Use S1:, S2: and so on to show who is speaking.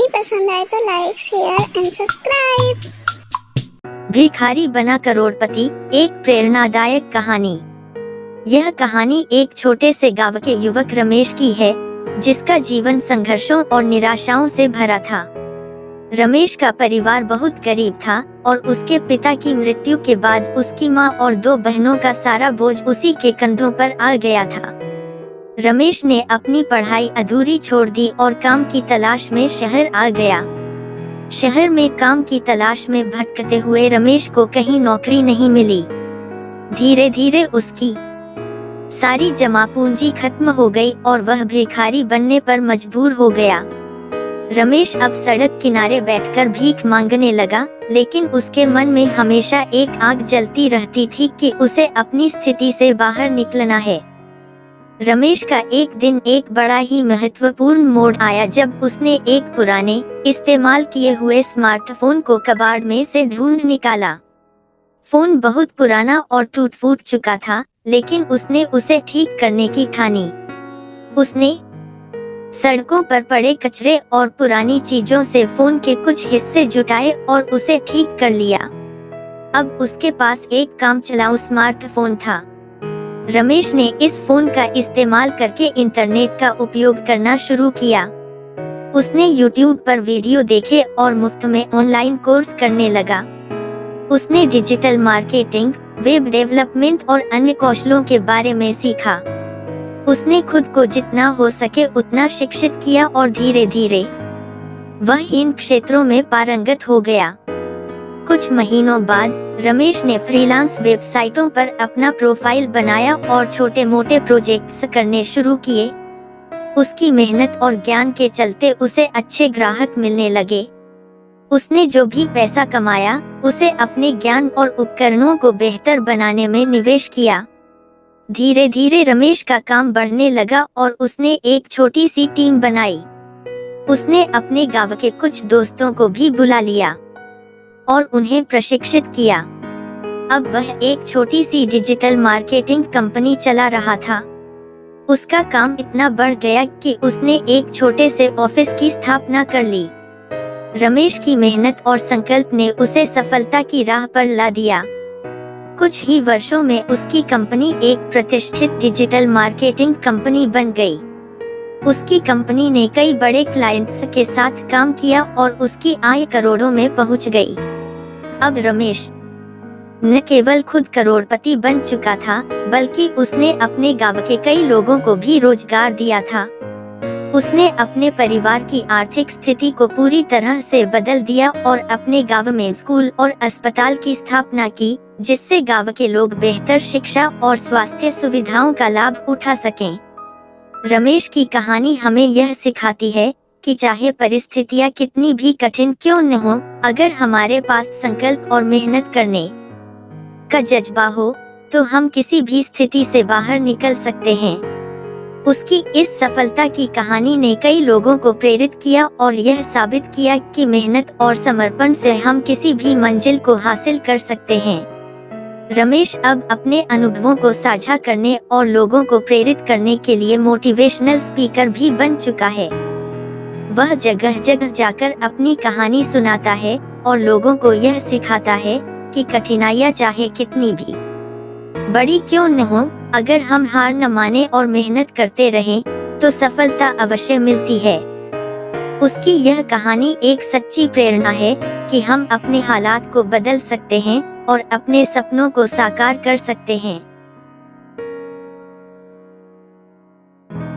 S1: पसंद आए तो लाइक शेयर एंड सब्सक्राइब।
S2: भिखारी बना करोड़पति, एक प्रेरणादायक कहानी। यह कहानी एक छोटे से गांव के युवक रमेश की है, जिसका जीवन संघर्षों और निराशाओं से भरा था। रमेश का परिवार बहुत गरीब था और उसके पिता की मृत्यु के बाद उसकी मां और 2 बहनों का सारा बोझ उसी के कंधों पर आ गया था। रमेश ने अपनी पढ़ाई अधूरी छोड़ दी और काम की तलाश में शहर आ गया। शहर में काम की तलाश में भटकते हुए रमेश को कहीं नौकरी नहीं मिली। धीरे धीरे उसकी सारी जमा पूंजी खत्म हो गई और वह भिखारी बनने पर मजबूर हो गया। रमेश अब सड़क किनारे बैठकर भीख मांगने लगा, लेकिन उसके मन में हमेशा एक आग जलती रहती थी कि उसे अपनी स्थिति से बाहर निकलना है। रमेश का एक दिन एक बड़ा ही महत्वपूर्ण मोड़ आया जब उसने एक पुराने इस्तेमाल किए हुए स्मार्टफोन को कबाड़ में से ढूंढ निकाला। फोन बहुत पुराना और टूट फूट चुका था, लेकिन उसने उसे ठीक करने की ठानी। उसने सड़कों पर पड़े कचरे और पुरानी चीजों से फोन के कुछ हिस्से जुटाए और उसे ठीक कर लिया। अब उसके पास एक काम चलाऊ स्मार्टफोन था। रमेश ने इस फोन का इस्तेमाल करके इंटरनेट का उपयोग करना शुरू किया। उसने YouTube पर वीडियो देखे और मुफ्त में ऑनलाइन कोर्स करने लगा। उसने डिजिटल मार्केटिंग, वेब डेवलपमेंट और अन्य कौशलों के बारे में सीखा। उसने खुद को जितना हो सके उतना शिक्षित किया और धीरे धीरे वह इन क्षेत्रों में पारंगत हो गया। कुछ महीनों बाद रमेश ने फ्रीलांस वेबसाइटों पर अपना प्रोफाइल बनाया और छोटे मोटे प्रोजेक्ट्स करने शुरू किए। उसकी मेहनत और ज्ञान के चलते उसे अच्छे ग्राहक मिलने लगे। उसने जो भी पैसा कमाया उसे अपने ज्ञान और उपकरणों को बेहतर बनाने में निवेश किया। धीरे धीरे रमेश का काम बढ़ने लगा और उसने एक छोटी सी टीम बनाई। उसने अपने गांव के कुछ दोस्तों को भी बुला लिया और उन्हें प्रशिक्षित किया। अब वह एक छोटी सी डिजिटल मार्केटिंग कंपनी चला रहा था। उसका काम इतना बढ़ गया कि उसने एक छोटे से ऑफिस की स्थापना कर ली। रमेश की मेहनत और संकल्प ने उसे सफलता की राह पर ला दिया। कुछ ही वर्षों में उसकी कंपनी एक प्रतिष्ठित डिजिटल मार्केटिंग कंपनी बन गई। उसकी कंपनी ने कई बड़े क्लाइंट्स के साथ काम किया और उसकी आय करोड़ों में पहुंच गई। अब रमेश न केवल खुद करोड़पति बन चुका था, बल्कि उसने अपने गांव के कई लोगों को भी रोजगार दिया था। उसने अपने परिवार की आर्थिक स्थिति को पूरी तरह से बदल दिया और अपने गांव में स्कूल और अस्पताल की स्थापना की, जिससे गांव के लोग बेहतर शिक्षा और स्वास्थ्य सुविधाओं का लाभ उठा सकें। रमेश की कहानी हमें यह सिखाती है कि चाहे परिस्थितियां कितनी भी कठिन क्यों न हो, अगर हमारे पास संकल्प और मेहनत करने का जज्बा हो, तो हम किसी भी स्थिति से बाहर निकल सकते हैं। उसकी इस सफलता की कहानी ने कई लोगों को प्रेरित किया और यह साबित किया कि मेहनत और समर्पण से हम किसी भी मंजिल को हासिल कर सकते हैं। रमेश अब अपने अनुभवों को साझा करने और लोगों को प्रेरित करने के लिए मोटिवेशनल स्पीकर भी बन चुका है। वह जगह जगह जाकर अपनी कहानी सुनाता है और लोगों को यह सिखाता है कि कठिनाइयां चाहे कितनी भी बड़ी क्यों न हो, अगर हम हार न माने और मेहनत करते रहें, तो सफलता अवश्य मिलती है। उसकी यह कहानी एक सच्ची प्रेरणा है कि हम अपने हालात को बदल सकते हैं और अपने सपनों को साकार कर सकते हैं।